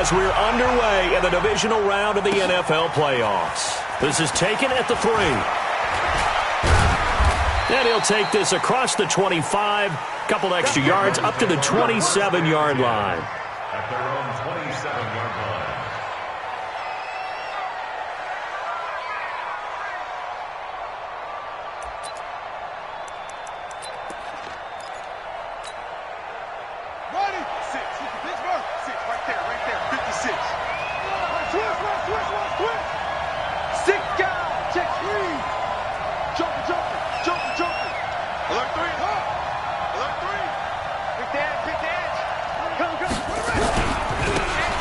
as we're underway in the divisional round of the NFL playoffs. This is taken at the 3. And he'll take this across the 25, couple extra yards up to the 27-yard line. At their own 27-yard line.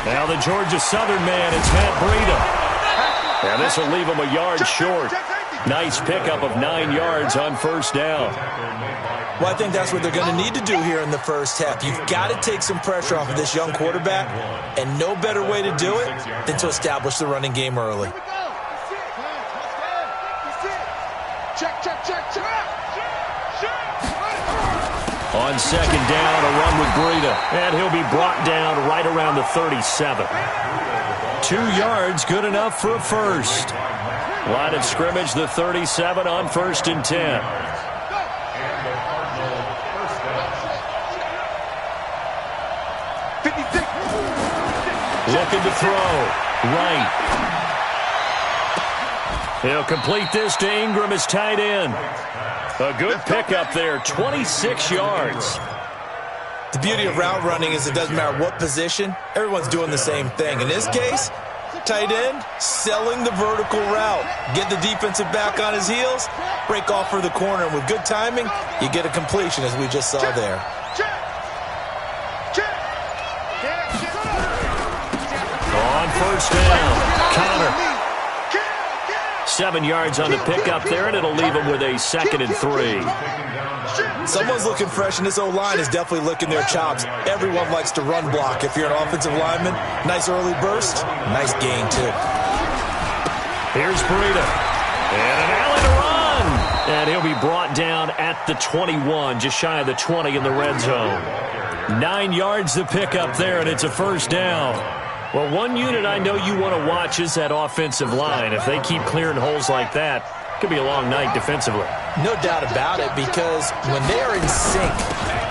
Now the Georgia Southern man, it's Matt Breida. And this will leave him a yard short. Nice pickup of 9 yards on first down. Well, I think that's what they're going to need to do here in the first half. You've got to take some pressure off of this young quarterback, and no better way to do it than to establish the running game early. On second down, a run with Breida. And he'll be brought down right around the 37. 2 yards, good enough for a first. Line of scrimmage, the 37 on 1st and 10. Looking to throw. Right. He'll complete this to Ingram as tight end. A good pickup there, 26 yards. The beauty of route running is it doesn't matter what position, everyone's doing the same thing. In this case, tight end, selling the vertical route. Get the defensive back on his heels, break off for the corner. And with good timing, you get a completion as we just saw there. On first down, Connor. 7 yards on the pickup there, and it'll leave him with a 2nd and 3. Someone's looking fresh, and this O-line is definitely licking their chops. Everyone likes to run block. If you're an offensive lineman, nice early burst, nice gain, too. Here's Breida. And an alley to run. And he'll be brought down at the 21, just shy of the 20 in the red zone. 9 yards to pick up there, and it's a first down. Well, one unit I know you want to watch is that offensive line. If they keep clearing holes like that, it could be a long night defensively. No doubt about it, because when they are in sync,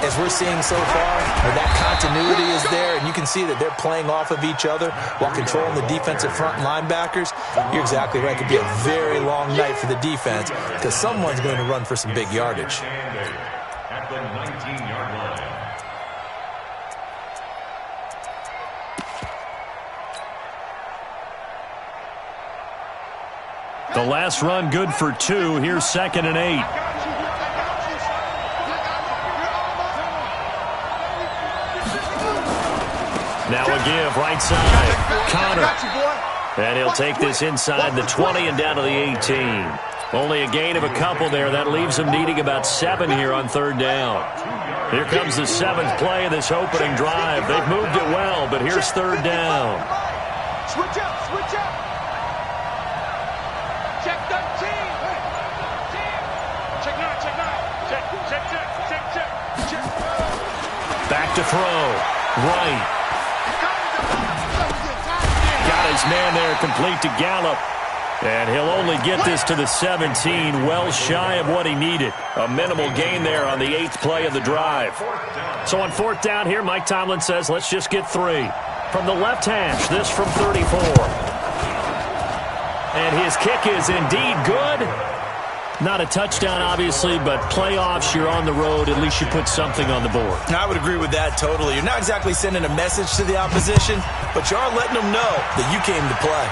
as we're seeing so far, where that continuity is there, and you can see that they're playing off of each other while controlling the defensive front linebackers, you're exactly right. It could be a very long night for the defense, because someone's going to run for some big yardage. At the 19-yard line. The last run good for 2. Here's 2nd and 8. Now a give, right side. Connor. And he'll take this inside the 20 and down to the 18. Only a gain of a couple there. That leaves them needing about 7 here on 3rd down. Here comes the 7th play of this opening drive. They've moved it well, but here's 3rd down. Switch up, switch up. Check 13. Check 9, check 9. Check. Back to throw. Right. Got his man there, complete to Gallup. And he'll only get this to the 17, well shy of what he needed. A minimal gain there on the 8th play of the drive. So on 4th down here, Mike Tomlin says, let's just get 3. From the left hash, this from 34. And his kick is indeed good. Not a touchdown, obviously, but playoffs, you're on the road. At least you put something on the board. I would agree with that totally. You're not exactly sending a message to the opposition, but you are letting them know that you came to play.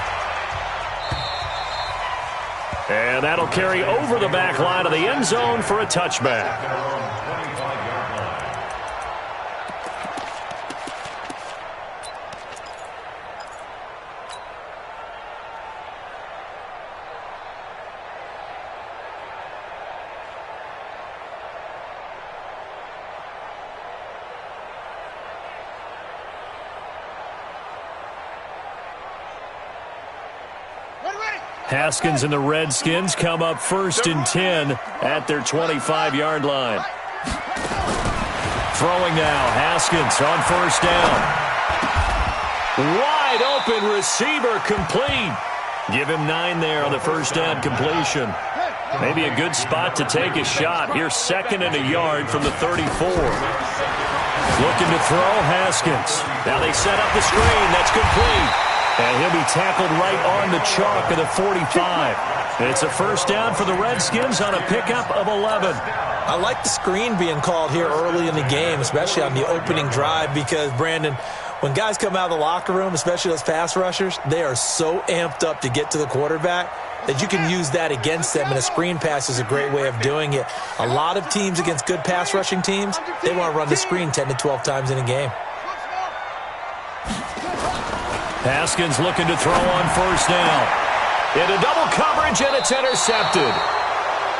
And that'll carry over the back line of the end zone for a touchback. Haskins and the Redskins come up 1st and 10 at their 25-yard line. Throwing now, Haskins on 1st down. Wide open receiver, complete. Give him 9 there on the first down completion. Maybe a good spot to take a shot. Here's 2nd and a yard from the 34. Looking to throw, Haskins. Now they set up the screen. That's complete. And he'll be tackled right on the chalk of the 45. It's a first down for the Redskins on a pickup of 11. I like the screen being called here early in the game, especially on the opening drive, because, Brandon, when guys come out of the locker room, especially those pass rushers, they are so amped up to get to the quarterback that you can use that against them, and a screen pass is a great way of doing it. A lot of teams against good pass rushing teams, they want to run the screen 10 to 12 times in a game. Haskins looking to throw on first down. Into double coverage, and it's intercepted.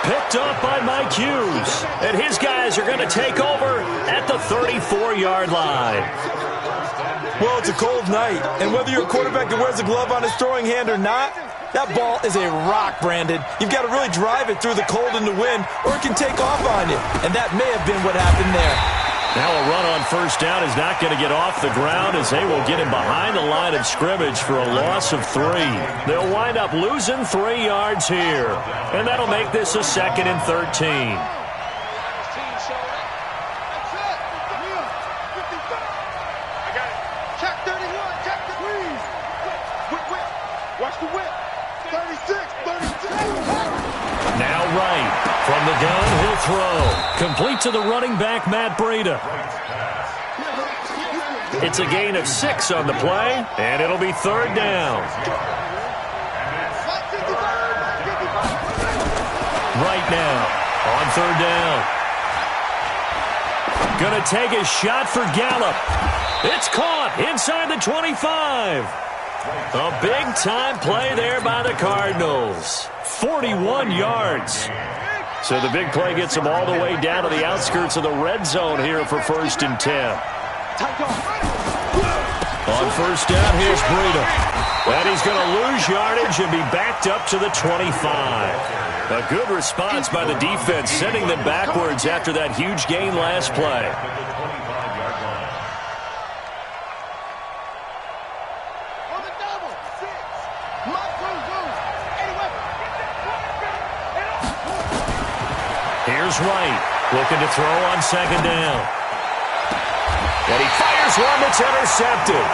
Picked up by Mike Hughes. And his guys are going to take over at the 34-yard line. Well, it's a cold night, and whether you're a quarterback that wears a glove on his throwing hand or not, that ball is a rock, Brandon. You've got to really drive it through the cold and the wind, or it can take off on you. And that may have been what happened there. Now a run on first down is not going to get off the ground, as they will get him behind the line of scrimmage for a loss of 3. They'll wind up losing 3 yards here. And that'll make this a 2nd and 13. Check 31. Check the please. Whip. Watch the whip. 36. Now right. From the gun, he'll throw. Complete to the running back, Matt Breida. It's a gain of 6 on the play, and it'll be 3rd down. Right now, on 3rd down. Gonna take a shot for Gallup. It's caught inside the 25. A big-time play there by the Cardinals. 41 yards. So the big play gets them all the way down to the outskirts of the red zone here for 1st and 10. On first down, here's Breida. And he's going to lose yardage and be backed up to the 25. A good response by the defense, sending them backwards after that huge gain last play. Here's Wright, looking to throw on 2nd down. And he fires one that's intercepted.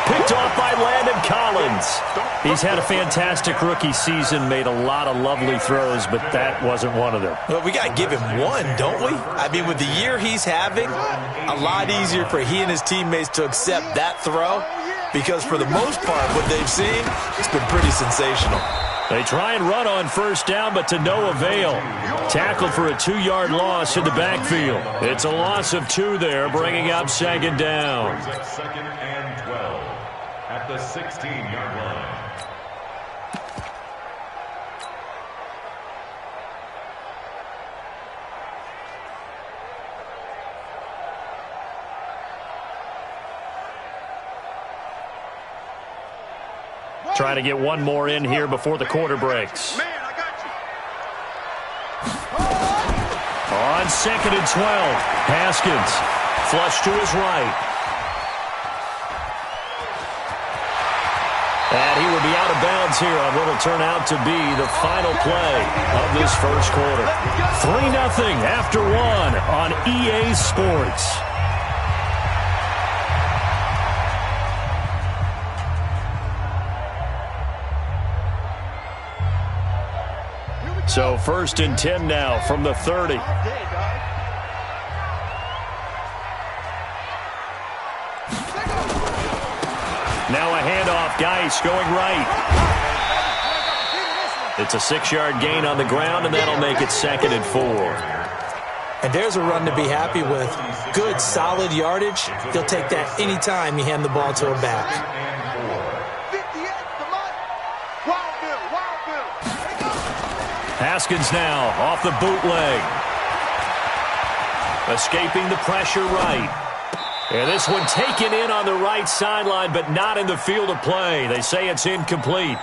Picked off by Landon Collins. He's had a fantastic rookie season, made a lot of lovely throws, but that wasn't one of them. Well, we got to give him one, don't we? I mean, with the year he's having, a lot easier for he and his teammates to accept that throw, because for the most part, what they've seen, it's been pretty sensational. They try and run on first down, but to no avail. Tackled for a 2-yard loss in the backfield. It's a loss of 2 there, bringing up 2nd down. 2nd and 12 at the 16-yard line. Trying to get one more in here before the quarter breaks. Man, I got you. On 2nd and 12, Haskins flush to his right. And he will be out of bounds here on what will turn out to be the final play of this first quarter. 3-0 after 1 on EA Sports. So 1st and 10 now from the 30. Now a handoff, Geis going right. It's a 6-yard gain on the ground, and that'll make it 2nd and 4. And there's a run to be happy with. Good, solid yardage. He'll take that anytime you hand the ball to a back. Haskins now off the bootleg. Escaping the pressure right. And this one taken in on the right sideline, but not in the field of play. They say it's incomplete.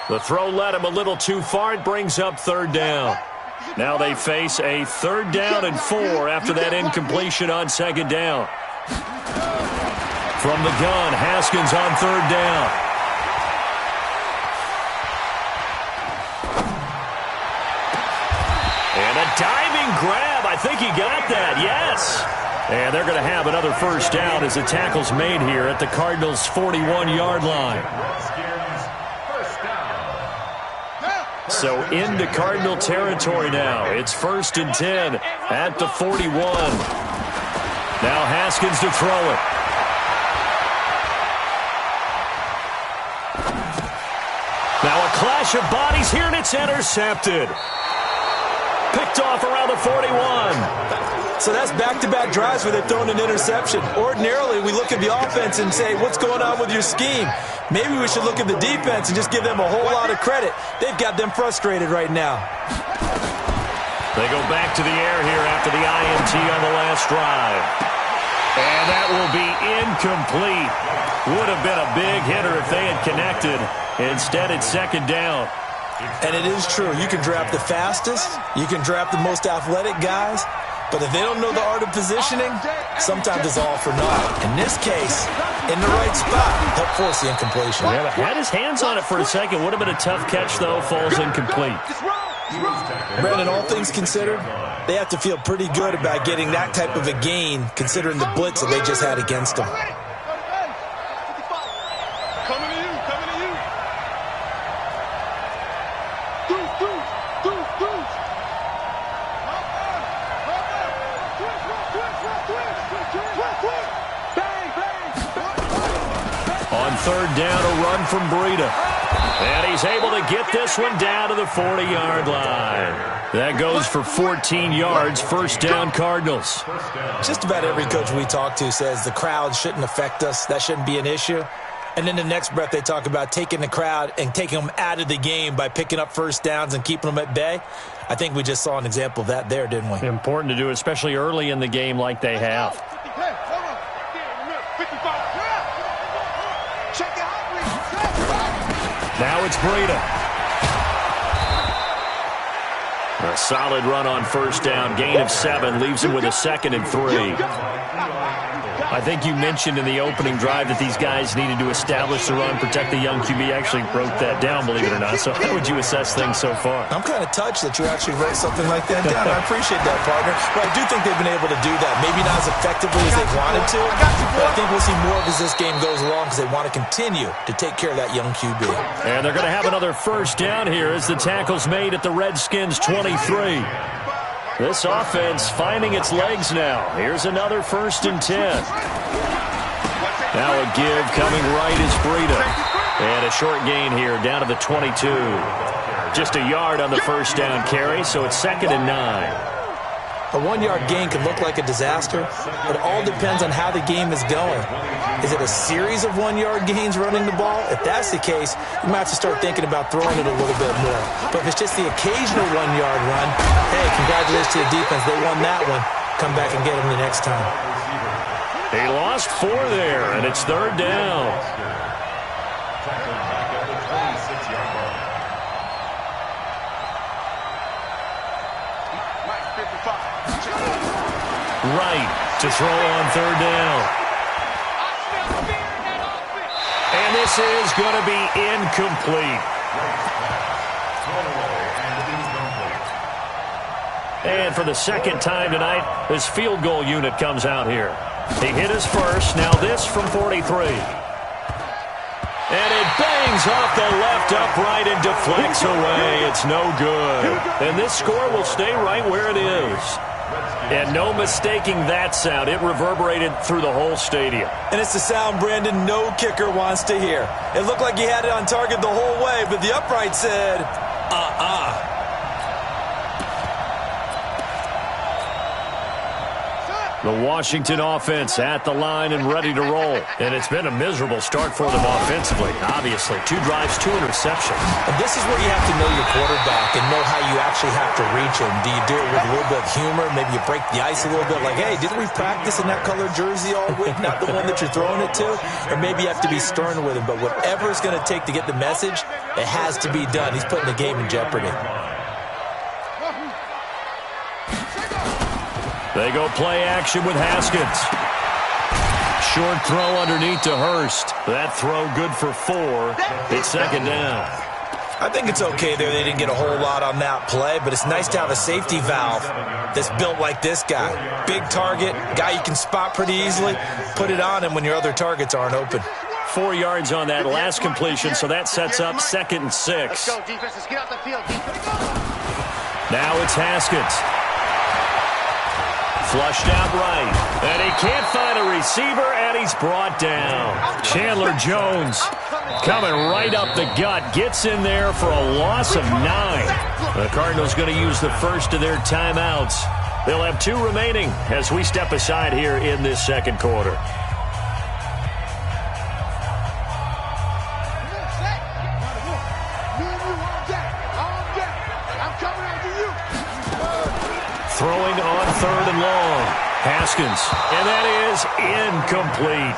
The throw led him a little too far. It brings up 3rd down. Now they face a 3rd down and 4 after that incompletion on 2nd down. From the gun, Haskins on third down. And a diving grab. I think he got that, yes. And they're going to have another first down as the tackle's made here at the Cardinals' 41-yard line. So into Cardinal territory now. It's 1st and 10 at the 41. Now Haskins to throw it. Now a clash of bodies here, and it's intercepted. Picked off around the 41. So that's back-to-back drives where they're throwing an interception. Ordinarily, we look at the offense and say, what's going on with your scheme? Maybe we should look at the defense and just give them a whole lot of credit. They've got them frustrated right now. They go back to the air here after the INT on the last drive. And that will be incomplete. Would have been a big hitter if they had connected. Instead, it's 2nd down. And it is true. You can draft the fastest. You can draft the most athletic guys. But if they don't know the art of positioning, sometimes it's all for naught. In this case, in the right spot, help force the incompletion. Yeah, had his hands on it for a second. Would have been a tough catch, though. Falls incomplete. Brandon, all things considered, they have to feel pretty good about getting that type of a gain, considering the blitz that they just had against them. On 3rd down, a run from Breida. And he's able to get this one down to the 40-yard line. That goes for 14 yards, 1st down Cardinals. Just about every coach we talk to says the crowd shouldn't affect us. That shouldn't be an issue. And then the next breath they talk about taking the crowd and taking them out of the game by picking up first downs and keeping them at bay. I think we just saw an example of that there, didn't we? Important to do, especially early in the game like they have. Now it's Breida. A solid run on 1st down. Gain of 7. Leaves him with a 2nd and 3. I think you mentioned in the opening drive that these guys needed to establish the run, protect the young QB. Actually wrote that down, believe it or not. So how would you assess things so far? I'm kind of touched that you actually wrote something like that down. I appreciate that, partner. But I do think they've been able to do that. Maybe not as effectively as they wanted to, but I think we'll see more of as this game goes along because they want to continue to take care of that young QB. And they're going to have another first down here as the tackle's made at the Redskins' 23. This offense finding its legs now. Here's another 1st and 10. Now a give coming right is Breida. And a short gain here down to the 22. Just a yard on the 1st down carry, so it's 2nd and 9. A 1-yard gain can look like a disaster, but it all depends on how the game is going. Is it a series of 1-yard gains running the ball? If that's the case, you might have to start thinking about throwing it a little bit more. But if it's just the occasional 1-yard run, hey, congratulations to the defense. They won that one. Come back and get them the next time. He lost 4 there, and it's 3rd down. Right to throw on 3rd down. And this is going to be incomplete. And for the 2nd time tonight, this field goal unit comes out here. He hit his first. Now this from 43. And it bangs off the left upright and deflects away. It's no good. And this score will stay right where it is. And no mistaking that sound. It reverberated through the whole stadium. And it's the sound, Brandon, no kicker wants to hear. It looked like he had it on target the whole way, but the upright said, The Washington offense at the line and ready to roll. And it's been a miserable start for them offensively, obviously. 2 drives, 2 interceptions. And this is where you have to know your quarterback and know how you actually have to reach him. Do you do it with a little bit of humor? Maybe you break the ice a little bit like, hey, didn't we practice in that colored jersey all week? Not the one that you're throwing it to? Or maybe you have to be stern with him. But whatever it's going to take to get the message, it has to be done. He's putting the game in jeopardy. They go play action with Haskins. short throw underneath to Hurst. That throw good for 4. It's second down. I think it's okay there. They didn't get a whole lot on that play, but it's nice to have a safety valve that's built like this guy. Big target, guy you can spot pretty easily. Put it on him when your other targets aren't open. 4 yards on that last completion, so that sets up 2nd and 6. Let's go, defense. Let's get out the field. Now it's Haskins. Flushed out right. And he can't find a receiver, and he's brought down. Chandler Jones coming right up the gut. Gets in there for a loss of 9. The Cardinals going to use the first of their timeouts. They'll have 2 remaining as we step aside here in this second quarter. Throwing on 3rd and long. Haskins. And that is incomplete.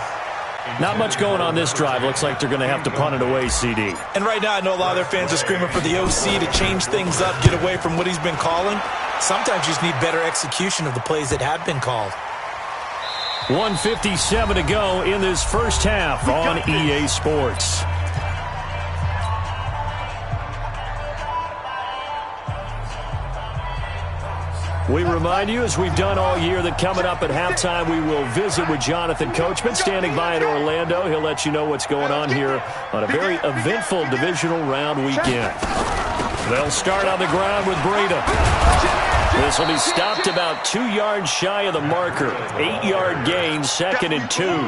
Not much going on this drive. Looks like they're going to have to punt it away, CD. And right now I know a lot of their fans are screaming for the OC to change things up, get away from what he's been calling. Sometimes you just need better execution of the plays that have been called. 1:57 to go in this first half on EA Sports. We remind you, as we've done all year, that coming up at halftime, we will visit with Jonathan Coachman, standing by in Orlando. He'll let you know what's going on here on a very eventful divisional round weekend. They'll start on the ground with Breida. This will be stopped about 2 yards shy of the marker. 8-yard gain, 2nd and 2.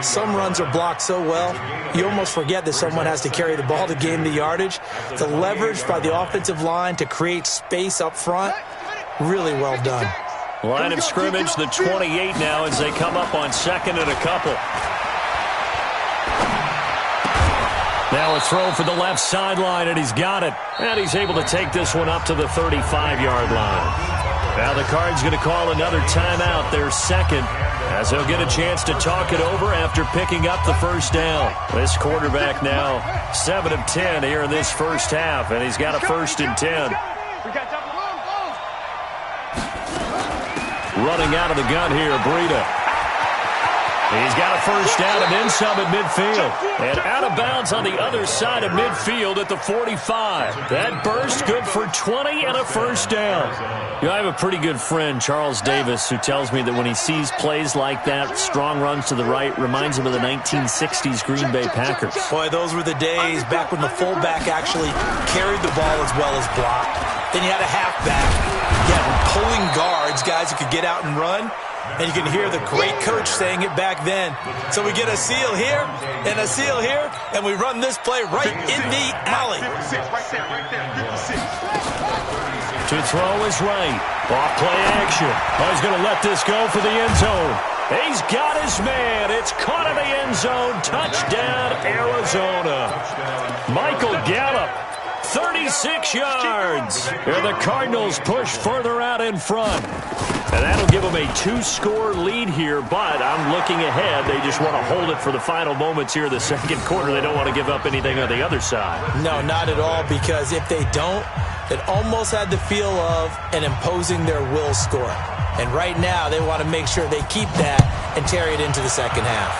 Some runs are blocked so well, you almost forget that someone has to carry the ball to gain the yardage. The leverage by the offensive line to create space up front, really well done. Line of scrimmage, the 28 now as they come up on 2nd and a couple. Now a throw for the left sideline, and he's got it. And he's able to take this one up to the 35-yard line. Now the Cards going to call another timeout, their 2nd, as they'll get a chance to talk it over after picking up the first down. This quarterback now 7 of 10 here in this first half, and he's got a 1st and 10. Running out of the gun here, Breida. He's got a first down and then some at midfield. And out of bounds on the other side of midfield at the 45. That burst good for 20 and a first down. You know, I have a pretty good friend, Charles Davis, who tells me that when he sees plays like that, strong runs to the right, reminds him of the 1960s Green Bay Packers. Boy, those were the days back when the fullback actually carried the ball as well as blocked. Then you had a halfback. You had pulling guards, guys who could get out and run. And you can hear the great coach saying it back then. So we get a seal here and a seal here, and we run this play right in the alley. To throw is right. Off play action. Oh, he's going to let this go for the end zone. He's got his man. It's caught in the end zone. Touchdown, Arizona. Michael Gallup, 36 yards. And the Cardinals push further out in front. And that'll give them a 2-score lead here, but I'm looking ahead. They just want to hold it for the final moments here in the second quarter. They don't want to give up anything on the other side. No, not at all, because if they don't, it almost had the feel of an imposing their will score. And right now, they want to make sure they keep that and carry it into the second half.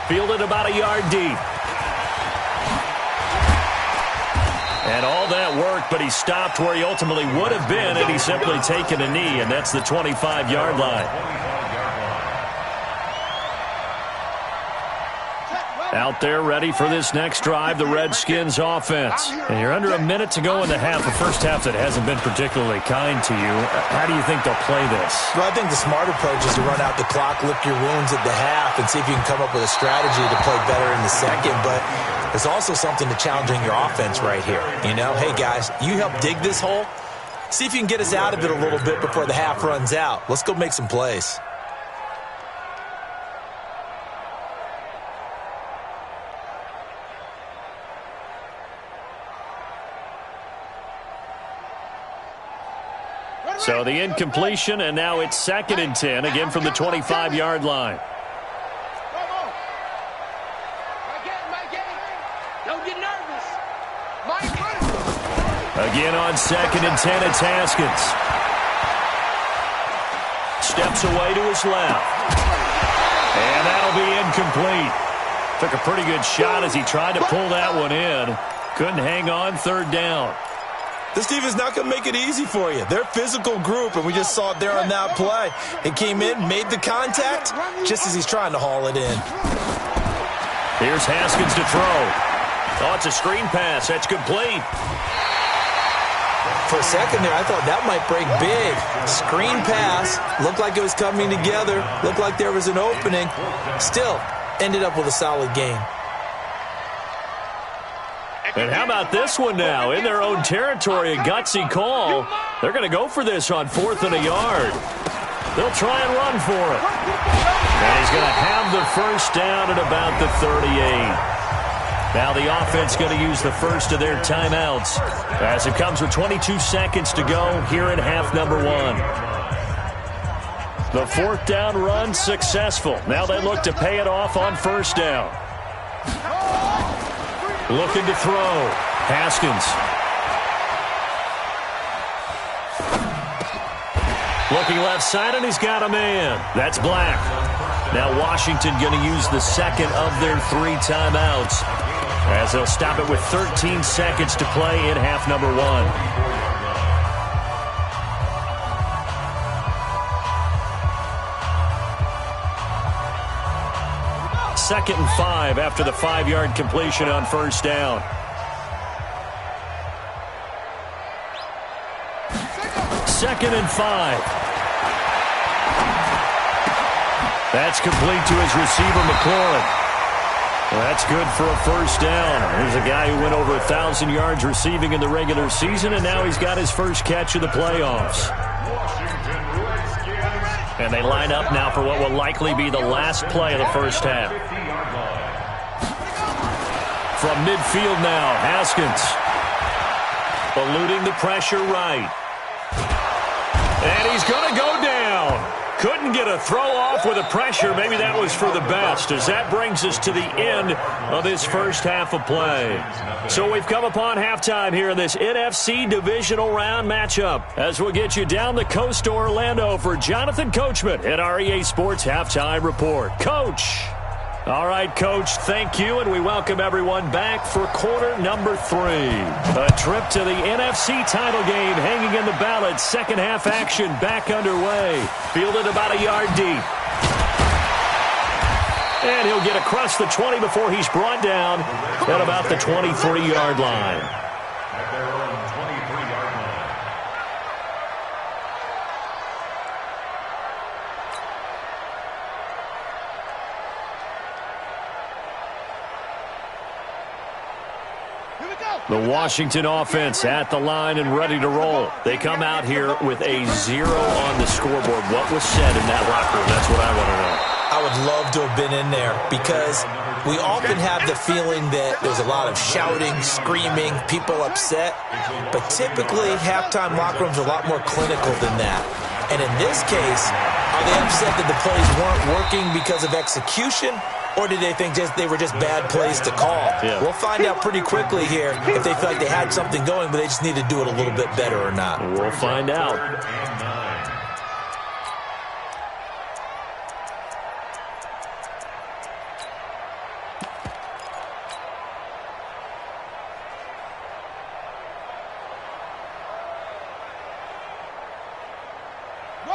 Fielded about a yard deep. And all that worked, but he stopped where he ultimately would have been, and he's simply taken a knee, and that's the 25-yard line. Out there ready for this next drive, the Redskins offense. And you're under a minute to go in the half, the first half that hasn't been particularly kind to you. How do you think they'll play this? Well, I think the smart approach is to run out the clock, lick your wounds at the half, and see if you can come up with a strategy to play better in the second. But there's also something to challenging your offense right here. You know, hey, guys, you help dig this hole. See if you can get us out of it a little bit before the half runs out. Let's go make some plays. So the incompletion, and now it's 2nd and 10, again from the 25-yard line. Don't get nervous. Again on 2nd and 10, it's Haskins. steps away to his left. And that'll be incomplete. Took a pretty good shot as he tried to pull that one in. Couldn't hang on, third down. This defense not going to make it easy for you. They're a physical group, and we just saw it there on that play. It came in, made the contact, just as he's trying to haul it in. Here's Haskins to throw. Oh, it's a screen pass. That's complete. For a second there, I thought that might break big. Screen pass. Looked like it was coming together. Looked like there was an opening. Still, ended up with a solid game. And how about this one now? In their own territory, a gutsy call. They're going to go for this on 4th and a yard. They'll try and run for it. And he's going to have the first down at about the 38. Now the offense going to use the first of their timeouts as it comes with 22 seconds to go here in half number 1. The 4th down run successful. Now they look to pay it off on 1st down. Looking to throw. Haskins. Looking left side, and he's got a man. That's Black. Now Washington going to use the second of their 3 timeouts as they'll stop it with 13 seconds to play in half number 1. 2nd and 5 after the 5-yard completion on 1st down. Second and 5. That's complete to his receiver, McLaurin. Well, that's good for a 1st down. There's a guy who went over 1,000 yards receiving in the regular season, and now he's got his first catch of the playoffs. And they line up now for what will likely be the last play of the first half. From midfield now, Haskins. Eluding the pressure right. And he's going to go down. Couldn't get a throw off with the pressure. Maybe that was for the best, as that brings us to the end of this first half of play. So we've come upon halftime here in this NFC Divisional Round matchup, as we'll get you down the coast to Orlando for Jonathan Coachman at our EA Sports Halftime Report. Coach. All right, Coach, thank you, and we welcome everyone back for quarter number 3. A trip to the NFC title game hanging in the balance. Second half action back underway. Fielded about a yard deep. And he'll get across the 20 before he's brought down at about the 23-yard line. At their own 23-yard line. The Washington offense at the line and ready to roll. They come out here with a 0 on the scoreboard. What was said in that locker room? That's what I want to know. I would love to have been in there, because we often have the feeling that there's a lot of shouting, screaming, people upset. But typically, halftime locker rooms are a lot more clinical than that. And in this case, are they upset that the plays weren't working because of execution? Or did they think they were just bad plays to call? Yeah. We'll find out pretty quickly here if they feel like they had something going, but they just need to do it a little bit better or not. We'll find out.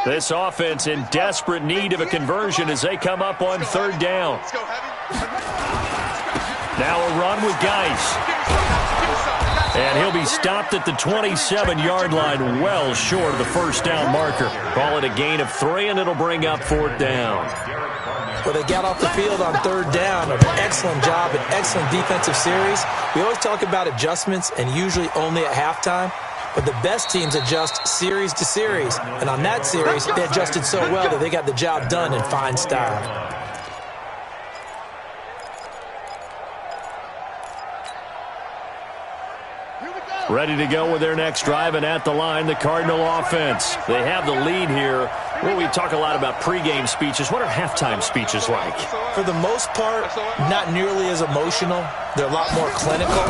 This offense in desperate need of a conversion as they come up on 3rd down. Now a run with Geis. And he'll be stopped at the 27-yard line, well short of the first down marker. Call it a gain of 3, and it'll bring up 4th down. Well, they got off the field on 3rd down. An excellent job, an excellent defensive series. We always talk about adjustments, and usually only at halftime. But the best teams adjust series to series. And on that series, they adjusted so well that they got the job done in fine style. Ready to go with their next drive, and at the line, the Cardinal offense. They have the lead here Well, we talk a lot about pregame speeches. What are halftime speeches like? For the most part, not nearly as emotional. They're a lot more clinical.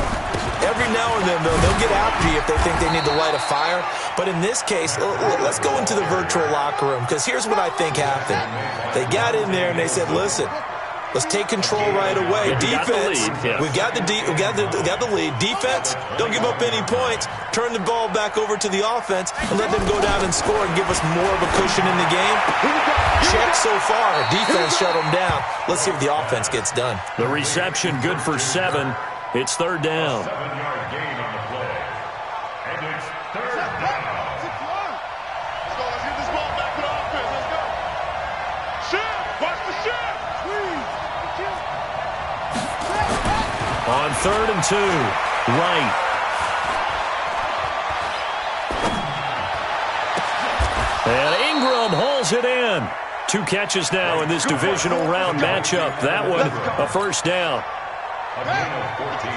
Every now and then, though, they'll get after you if they think they need to light a fire. But in this case, let's go into the virtual locker room, because here's what I think happened. They got in there and they said, listen, let's take control right away. Defense, we've got the lead. Defense, don't give up any points. Turn the ball back over to the offense and let them go down and score and give us more of a cushion in the game. Check so far. Defense shut them down. Let's see if the offense gets done. The reception good for 7. It's third down. 7-yard gain on the play. And it's third down. Let's go. Let's get this ball back to the offense. Let's go. Shift. Watch the shift. Please. On 3rd and 2. Right. And Ingram hauls it in. 2 catches now in this divisional round matchup. That one, a first down. A gain of 14.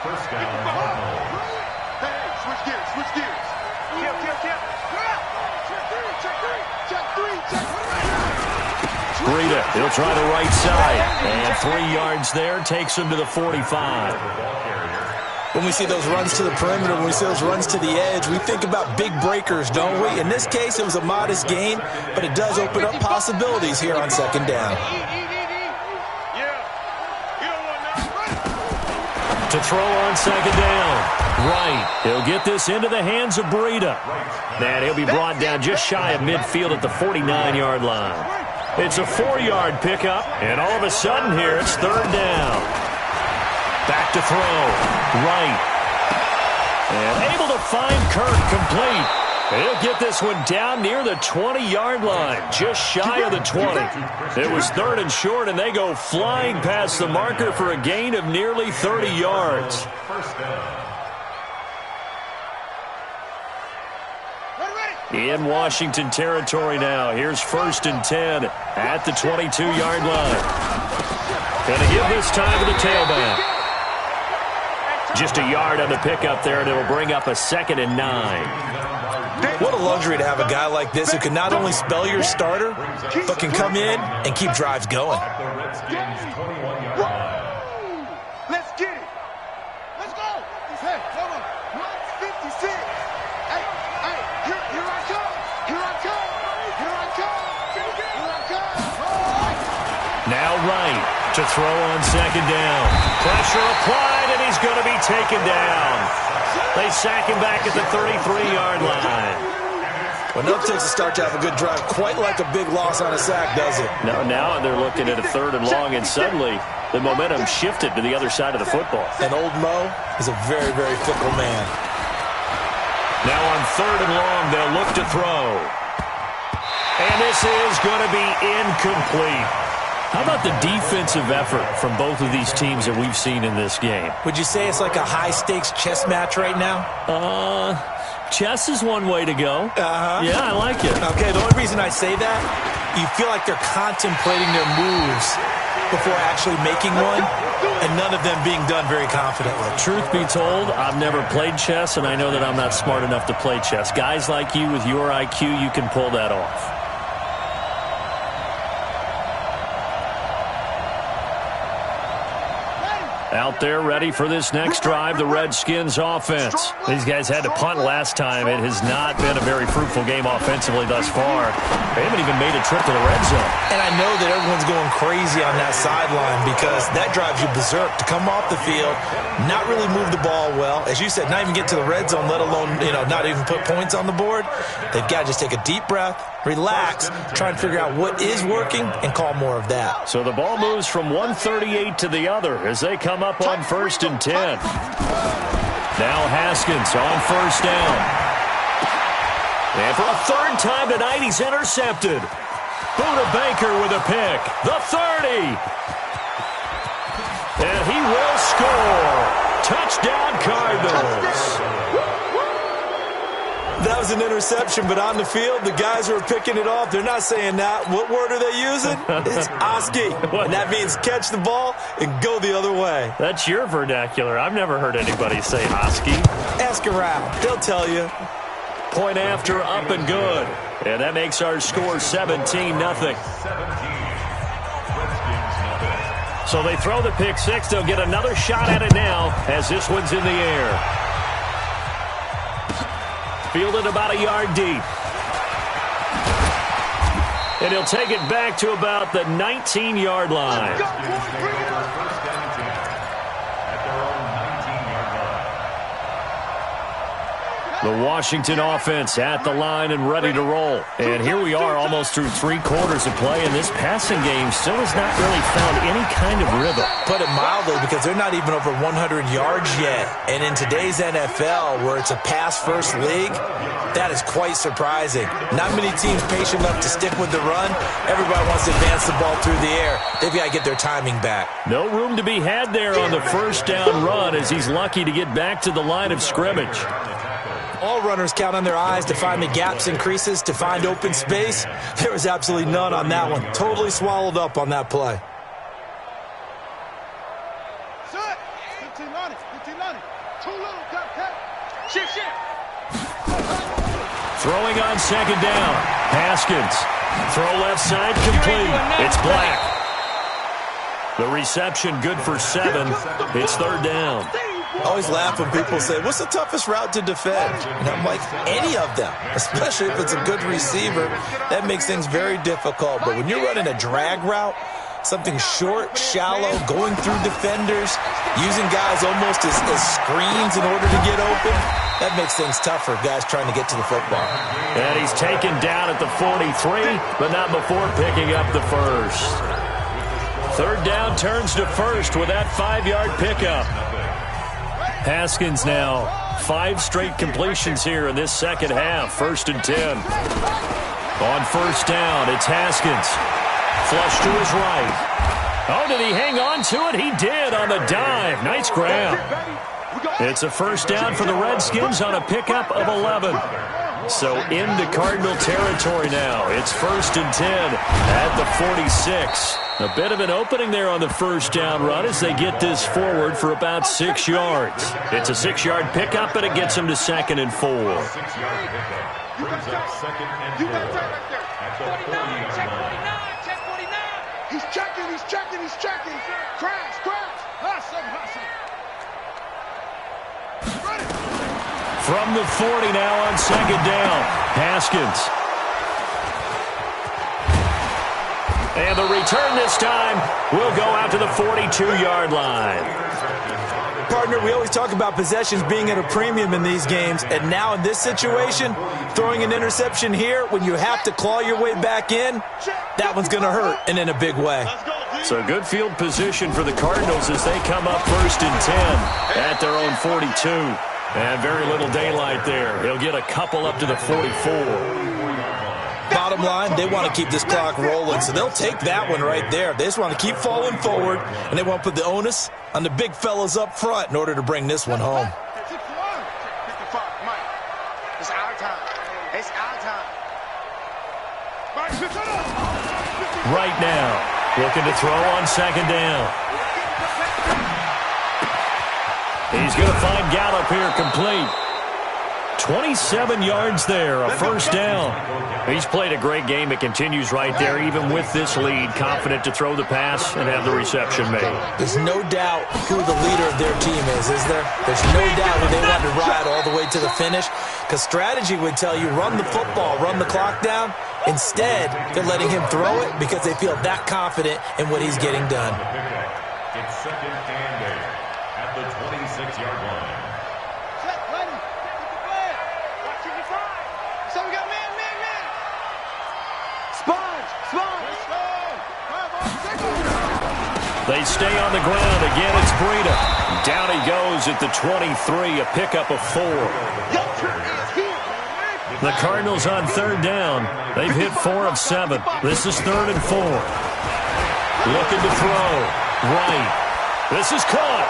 First down, Cardinals. Hey, switch gears. Switch gears. Check 3. Breida, he'll try the right side. And 3 yards there, takes him to the 45. When we see those runs to the perimeter, when we see those runs to the edge, we think about big breakers, don't we? In this case, it was a modest gain, but it does open up possibilities here on second down. To throw on second down. Right. He'll get this into the hands of Breida. And he'll be brought down just shy of midfield at the 49-yard line. It's a 4-yard pickup, and all of a sudden here, it's third down. Back to throw. Right. And able to find Kirk complete. He'll get this one down near the 20-yard line, just shy of the 20. It was 3rd and short, and they go flying past the marker for a gain of nearly 30 yards. First down. In Washington territory now. Here's 1st and 10 at the 22-yard line. Going to give this time to the tailback. Just a yard on the pickup there, and it'll bring up a 2nd and 9. What a luxury to have a guy like this who can not only spell your starter, but can come in and keep drives going. At the Redskins' 21-yard line. Let's get it. Let's go. Hey, hold on. 156. Hey, here I come. Here I come. Here I come. Here I come. Now Wright to throw on second down. Pressure applied, and he's going to be taken down. They sack him back at the 33-yard line. Well, no takes a start to have a good drive. Quite like a big loss on a sack, does it? No, now they're looking at a 3rd and long, and suddenly the momentum shifted to the other side of the football. And old Mo is a very, very fickle man. Now on 3rd and long, they'll look to throw. And this is going to be incomplete. How about the defensive effort from both of these teams that we've seen in this game? Would you say it's like a high-stakes chess match right now? Chess is one way to go. Yeah, I like it. Okay, the only reason I say that, you feel like they're contemplating their moves before actually making one, and none of them being done very confidently. Truth be told, I've never played chess, and I know that I'm not smart enough to play chess. Guys like you with your IQ, you can pull that off. Out there ready for this next drive, the Redskins offense. These guys had to punt last time. It has not been a very fruitful game offensively thus far. They haven't even made a trip to the red zone. And I know that everyone's going crazy on that sideline because that drives you berserk to come off the field, not really move the ball well. As you said, not even get to the red zone, let alone, not even put points on the board. They've got to just take a deep breath, relax, try and figure out what is working and call more of that. So the ball moves from 138 to the other as they come up on 1st and 10. Now Haskins on 1st down. And for a 3rd time tonight, he's intercepted. Buda Baker with a pick. The 30. And he will score. Touchdown Cardinals. That was an interception, but on the field, the guys who are picking it off, they're not saying that. What word are they using? It's Oski. And that means catch the ball and go the other way. That's your vernacular. I've never heard anybody say Oski. Ask around. They'll tell you. point after, up and good. And that makes our score 17-0. So they throw the pick six. They'll get another shot at it now as this one's in the air. Fielded about a yard deep. And he'll take it back to about the 19-yard line. The Washington offense at the line and ready to roll. And here we are almost through 3 quarters of play, and this passing game still has not really found any kind of rhythm. Put it mildly, because they're not even over 100 yards yet. And in today's NFL, where it's a pass-first league, that is quite surprising. Not many teams patient enough to stick with the run. Everybody wants to advance the ball through the air. They've got to get their timing back. No room to be had there on the first down run as he's lucky to get back to the line of scrimmage. All runners count on their eyes to find the gaps and creases, to find open space. There was absolutely none on that one. Totally swallowed up on that play. Set. 15 on it. 15 on it. Too little. Cut. Shift. Throwing on second down. Haskins. Throw left side complete. It's Black. The reception good for 7. It's third down. I always laugh when people say, what's the toughest route to defend? And I'm like, any of them, especially if it's a good receiver. That makes things very difficult. But when you're running a drag route, something short, shallow, going through defenders, using guys almost as screens in order to get open, that makes things tough for guys trying to get to the football. And he's taken down at the 43, but not before picking up the first. Third down turns to first with that 5-yard pickup. Haskins now 5 straight completions here in this second half. 1st and 10. On first down, it's Haskins. Flush to his right. Oh, did he hang on to it? He did on the dive. Nice grab. It's a first down for the Redskins on a pickup of 11. So into Cardinal territory now. It's 1st and 10 at the 46. A bit of an opening there on the first down run as they get this forward for about 6 yards. It's a 6-yard pickup, and it gets them to 2nd and 4. 6-yard pickup brings up 2nd and 4 at the 49. Check 49. He's checking. Crash. Hustle. From the 40 now on second down. Haskins. And the return this time will go out to the 42-yard line. Partner, we always talk about possessions being at a premium in these games, and now in this situation, throwing an interception here when you have to claw your way back in, that one's going to hurt, and in a big way. So good field position for the Cardinals as they come up 1st and 10 at their own 42. And very little daylight there. He'll get a couple up to the 44. Bottom line, they want to keep this clock rolling, so they'll take that one right there. They just want to keep falling forward, and they want to put the onus on the big fellas up front in order to bring this one home. It's our time. Right now, looking to throw on second down. He's going to find Gallup here complete. 27 yards there, a first down. He's played a great game. It continues right there, even with this lead, confident to throw the pass and have the reception made. There's no doubt who the leader of their team is there? There's no doubt who they want to ride all the way to the finish, because strategy would tell you run the football, run the clock down. Instead, they're letting him throw it because they feel that confident in what he's getting done. It's 2nd and 8 at the 26-yard line. So we got man. Sponge. They stay on the ground. Again, it's Breida. Down he goes at the 23, a pickup of 4. The Cardinals on third down. They've hit 4 of 7. This is 3rd and 4. Looking to throw. Right. This is caught.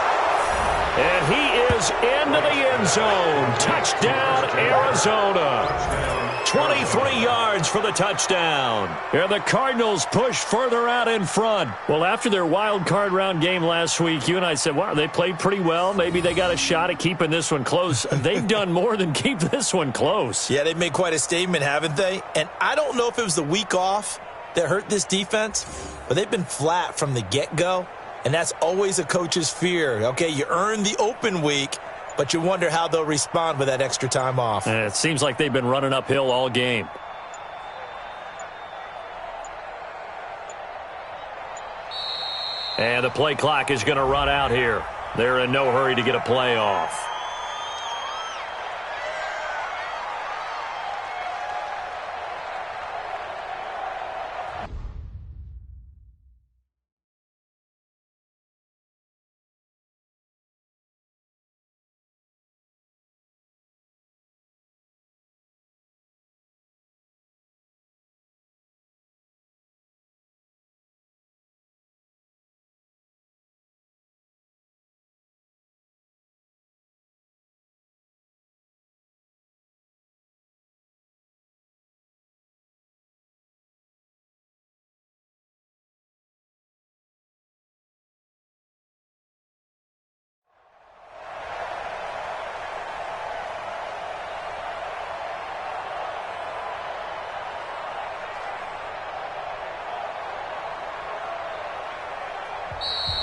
And he goes into the end zone. Touchdown, Arizona. 23 yards for the touchdown. And the Cardinals push further out in front. Well, after their wild card round game last week, you and I said, wow, they played pretty well. Maybe they got a shot at keeping this one close. They've done more than keep this one close. Yeah, they've made quite a statement, haven't they? And I don't know if it was the week off that hurt this defense, but they've been flat from the get-go, and that's always a coach's fear. Okay, you earn the open week, but you wonder how they'll respond with that extra time off. And it seems like they've been running uphill all game. And the play clock is going to run out here. They're in no hurry to get a play off.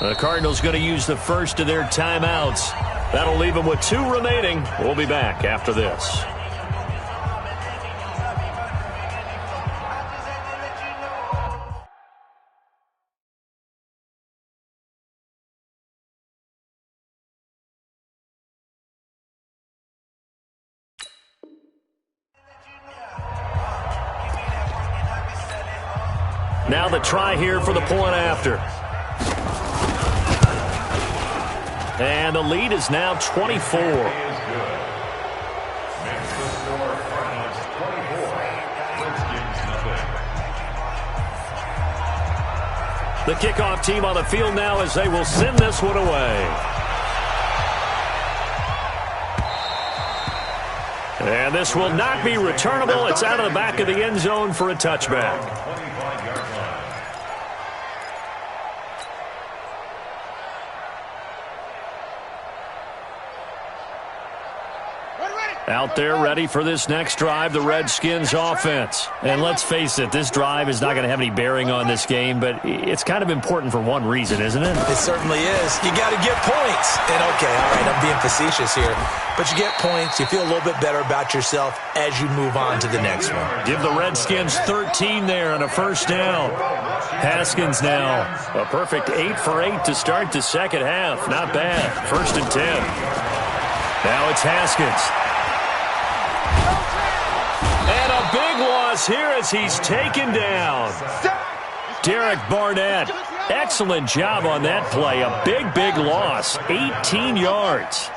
The Cardinals going to use the first of their timeouts. That'll leave them with 2 remaining. We'll be back after this. Now the try here for the point after. And the lead is now 24. The kickoff team on the field now as they will send this one away. And this will not be returnable. It's out of the back of the end zone for a touchback. Out there ready for this next drive, the Redskins offense. And let's face it, this drive is not going to have any bearing on this game, but it's kind of important for one reason, isn't it? It certainly is. You got to get points. And okay, all right, I'm being facetious here. But you get points, you feel a little bit better about yourself as you move on to the next one. Give the Redskins 13 there and a first down. Haskins now a perfect 8 for 8 to start the second half. Not bad. 1st and 10. Now it's Haskins. And a big loss here as he's taken down. Derek Barnett, excellent job on that play. A big loss, 18 yards.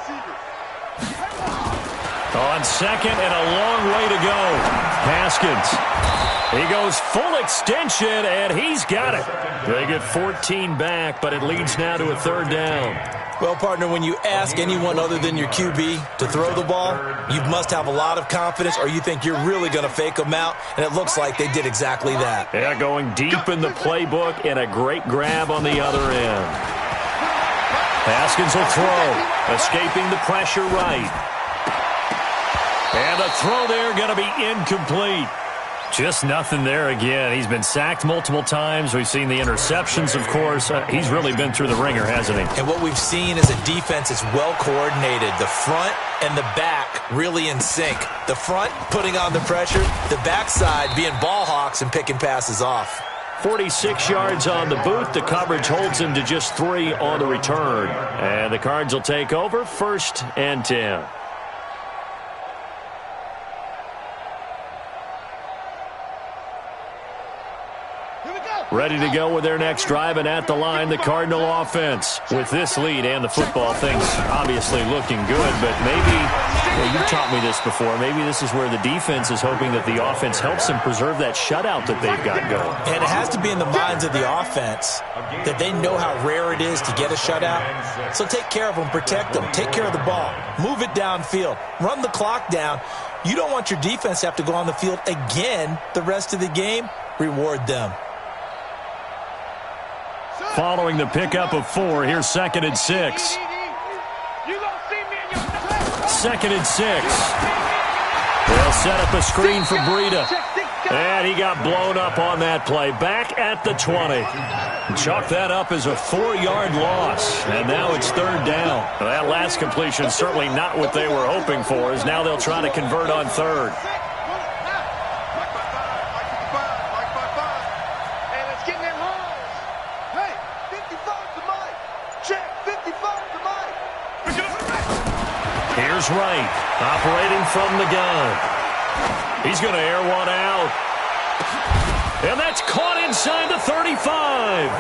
On second and a long way to go. Haskins. He goes full extension, and he's got it. They get 14 back, but it leads now to a 3rd down. Well, partner, when you ask anyone other than your QB to throw the ball, you must have a lot of confidence or you think you're really going to fake them out, and it looks like they did exactly that. Yeah, going deep in the playbook and a great grab on the other end. Haskins will throw, escaping the pressure right. And a throw there going to be incomplete. Just nothing there again. He's been sacked multiple times. We've seen the interceptions, of course. He's really been through the ringer, hasn't he? And what we've seen is a defense that's well coordinated. The front and the back really in sync. The front putting on the pressure. The backside being ball hawks and picking passes off. 46 yards on the boot. The coverage holds him to just 3 on the return. And the Cards will take over 1st and 10. Ready to go with their next drive, and at the line, the Cardinal offense. With this lead and the football, things obviously looking good, but maybe, well, you've taught me this before, maybe this is where the defense is hoping that the offense helps them preserve that shutout that they've got going. And it has to be in the minds of the offense that they know how rare it is to get a shutout. So take care of them, protect them, take care of the ball, move it downfield, run the clock down. You don't want your defense to have to go on the field again the rest of the game. Reward them. Following the pickup of 4, here's 2nd and 6. 2nd and 6. They'll set up a screen for Breida. And he got blown up on that play. Back at the 20. Chalk that up as a 4-yard loss. And now it's 3rd down. That last completion certainly not what they were hoping for, as now they'll try to convert on 3rd. Here's Wright, operating from the gun. He's going to air one out. And that's caught inside the 35.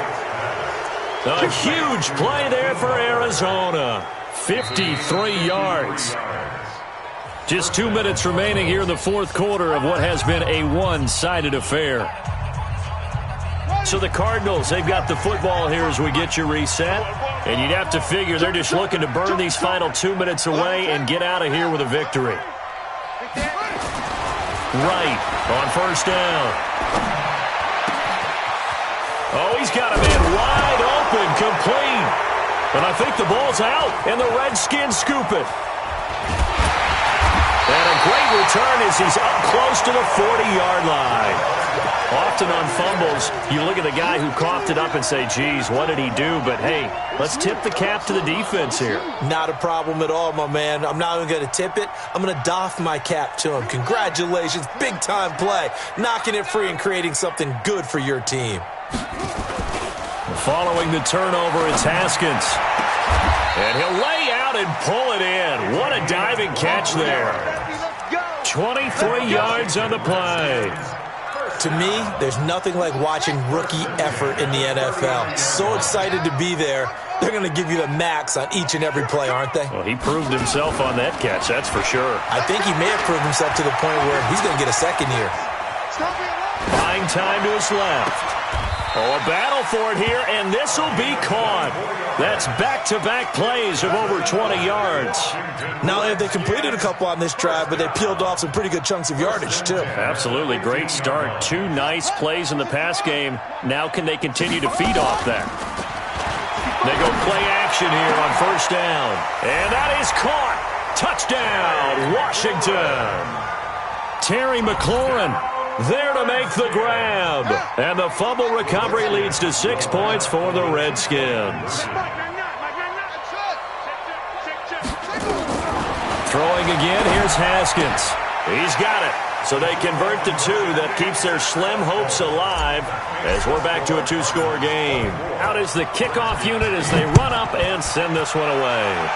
A huge play there for Arizona. 53 yards. Just 2 minutes remaining here in the 4th quarter of what has been a one-sided affair. So the Cardinals, they've got the football here as we get you reset. And you'd have to figure they're just looking to burn these final 2 minutes away and get out of here with a victory. Wright on 1st down. Oh, he's got a man wide open, complete. And I think the ball's out, and the Redskins scoop it. And a great return as he's up close to the 40-yard line. Often on fumbles, you look at the guy who coughed it up and say, geez, what did he do? But, hey, let's tip the cap to the defense here. Not a problem at all, my man. I'm not even going to tip it. I'm going to doff my cap to him. Congratulations. Big-time play. Knocking it free and creating something good for your team. Following the turnover, it's Haskins. And he'll lay out and pull it in. What a diving catch there. 23 yards on the play. To me, there's nothing like watching rookie effort in the NFL. So excited to be there. They're going to give you the max on each and every play, aren't they? Well, he proved himself on that catch, that's for sure. I think he may have proved himself to the point where he's going to get a second here. Buying time to his left. Oh, a battle for it here, and this will be caught. That's back-to-back plays of over 20 yards. Not only have they completed a couple on this drive, but they peeled off some pretty good chunks of yardage, too. Absolutely. Great start. 2 nice plays in the pass game. Now can they continue to feed off that? They go play action here on 1st down. And that is caught. Touchdown, Washington. Terry McLaurin there to make the grab. And the fumble recovery leads to 6 points for the Redskins. Throwing again, here's Haskins. He's got it. So they convert the 2. That keeps their slim hopes alive as we're back to a 2-score game. Out is the kickoff unit as they run up and send this one away.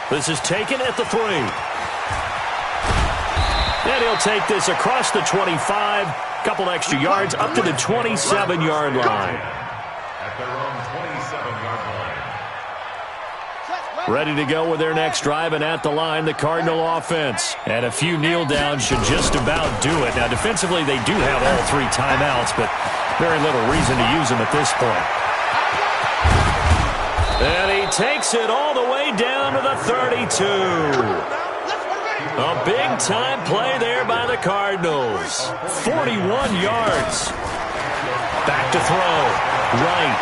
This is taken at the 3. And he'll take this across the 25, couple extra yards, up to the 27-yard line. At their own 27-yard line. Ready to go with their next drive, and at the line, the Cardinal offense. And a few kneel downs should just about do it. Now, defensively, they do have all 3 timeouts, but very little reason to use them at this point. And he takes it all the way down to the 32. A big-time play there by the Cardinals. 41 yards. Back to throw. Right.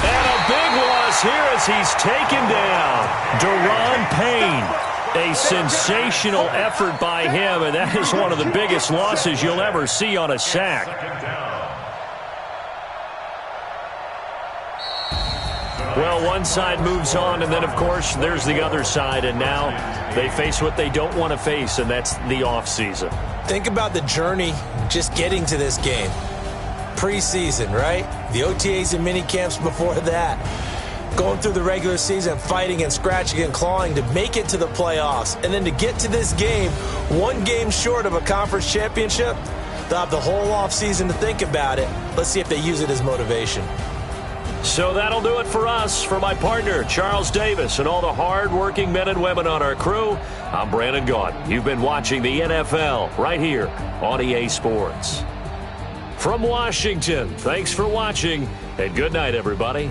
And a big loss here as he's taken down. Daron Payne. A sensational effort by him, and that is one of the biggest losses you'll ever see on a sack. Well, one side moves on, and then, of course, there's the other side, and now they face what they don't want to face, and that's the offseason. Think about the journey just getting to this game. Preseason, right? The OTAs and mini camps before that. going through the regular season, fighting and scratching and clawing to make it to the playoffs, and then to get to this game, one game short of a conference championship. They'll have the whole offseason to think about it. Let's see if they use it as motivation. So that'll do it for us. For my partner, Charles Davis, and all the hard-working men and women on our crew, I'm Brandon Gaudin. You've been watching the NFL right here on EA Sports. From Washington, thanks for watching, and good night, everybody.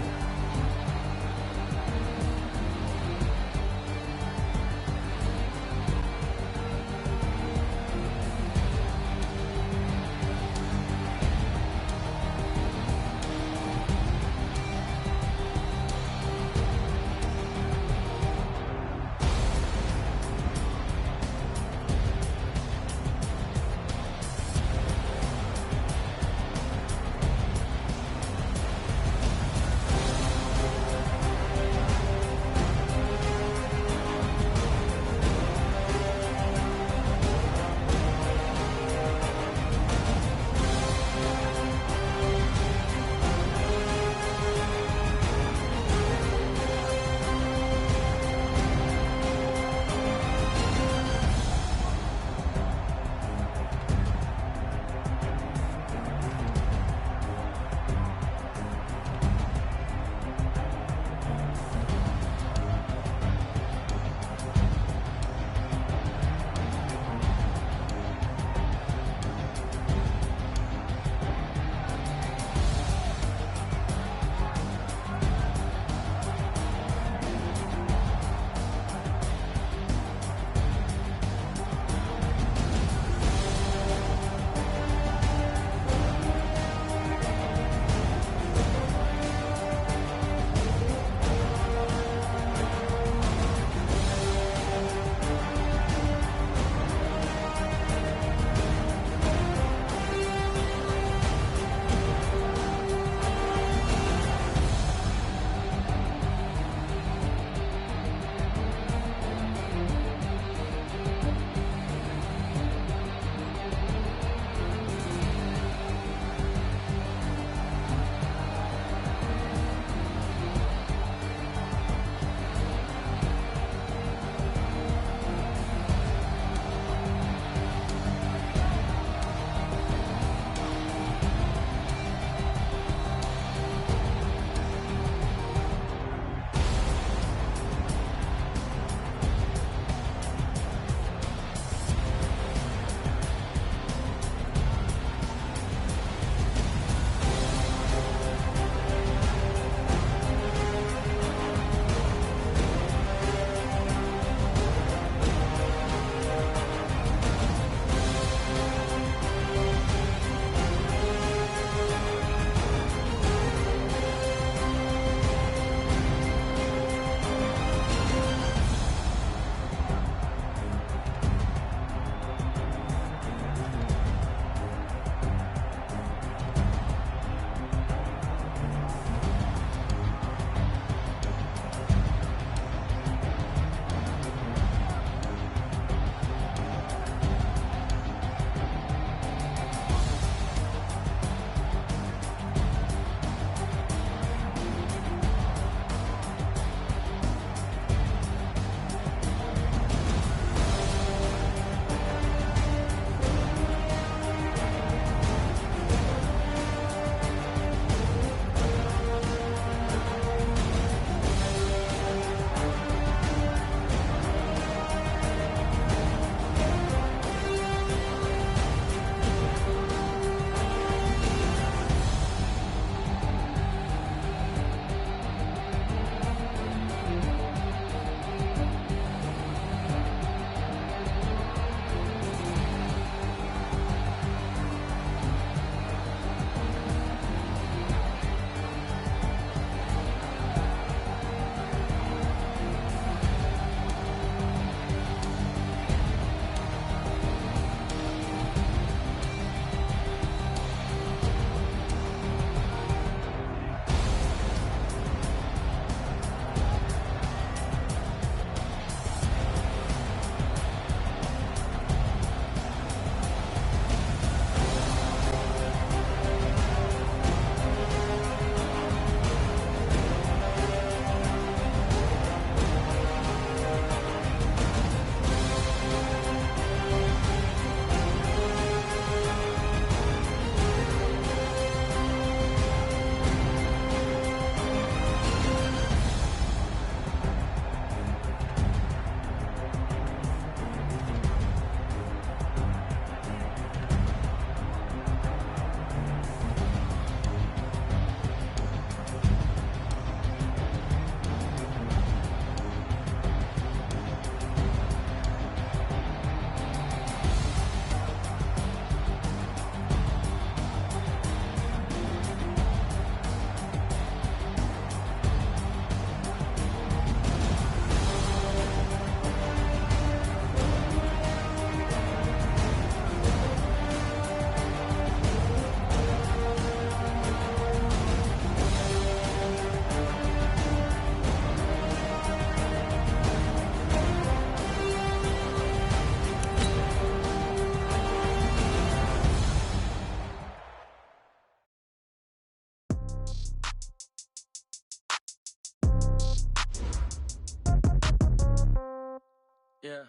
Yeah.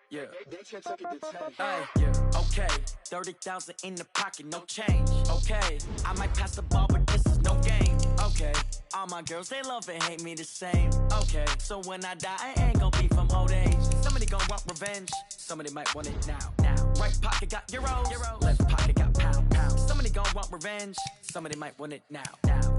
Yeah. Okay. 30,000 in the pocket, no change. Okay. I might pass the ball, but this is no game. Okay. All my girls, they love and hate me the same. Okay. So when I die, I ain't gon' be from old age. Somebody gon' want revenge. Somebody might want it now. Right pocket got euros. Left pocket got pound. Somebody gon' want revenge. Somebody might want it now.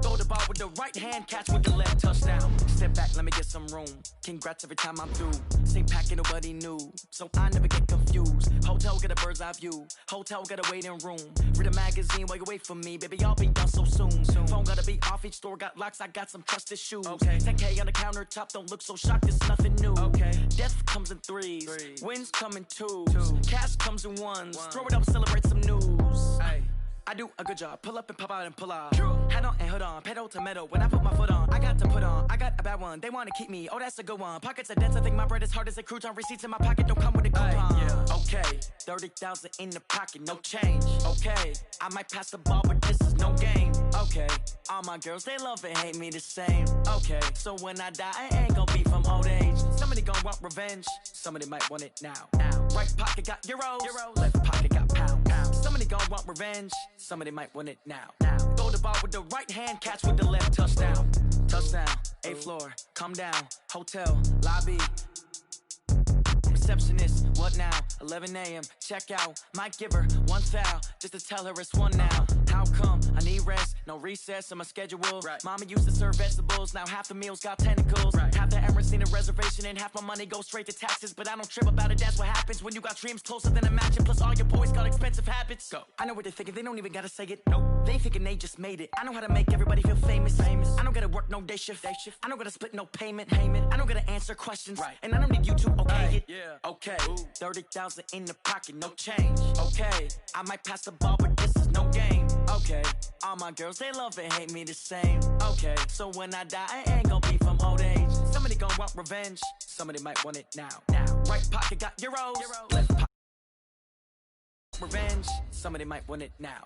Throw the ball with the right hand, catch with the left, touchdown. Step back, let me get some room. Congrats every time I'm through. Same packet, nobody knew. So I never get confused. Hotel get a bird's eye view. Hotel got a waiting room. Read a magazine while you wait for me. Baby, I'll be done so soon. Phone gotta be off, each store got locks. I got some trusted shoes. Okay. 10K on the countertop, don't look so shocked, it's nothing new. Okay. Death comes in threes. Wins come in twos. Cash comes in ones. Throw it up, celebrate some news. Ay. I do a good job, pull up and pop out and pull out. Head on and hood on, pedal to metal. When I put my foot on, I got to put on. I got a bad one, they wanna keep me. Oh, that's a good one. Pockets are dense, I think my bread is hard as a crouton. Receipts in my pocket don't come with a coupon. Yeah. Okay, 30,000 in the pocket, no change. Okay, I might pass the ball, but this is no game. Okay, all my girls, they love and hate me the same. Okay, so when I die, I ain't gon' be from old age. Somebody gon' want revenge. Somebody might want it now. Right pocket got euros. Left pocket got pound. Somebody gon' want revenge. Somebody might want it now. Throw the ball with the right hand, catch with the left, touchdown. Touchdown, 8th floor, come down. Hotel, lobby. Receptionist, what now? 11 a.m., check out. Might give her one foul, just to tell her it's one now. How come? I need rest, no recess in my schedule. Right. Mama used to serve vegetables, now half the meals got tentacles. Right. Half the Emirates need a reservation and half my money goes straight to taxes. But I don't trip about it, that's what happens when you got dreams closer than a matching. Plus all your boys got expensive habits. Go. I know what they're thinking, they don't even gotta say it. Nope. They thinking they just made it. I know how to make everybody feel famous. I don't gotta work no day shift. I don't gotta split no payment. I don't gotta answer questions. Right. And I don't need you to okay it. Yeah. Okay, 30,000 in the pocket, no change. Okay, I might pass the ball, but this is no game. Okay, all my girls, they love and hate me the same. Okay, so when I die, I ain't gon' be from old age. Somebody gon' want revenge. Somebody might want it now. Right pocket got euros. Left pocket revenge. Somebody might want it now.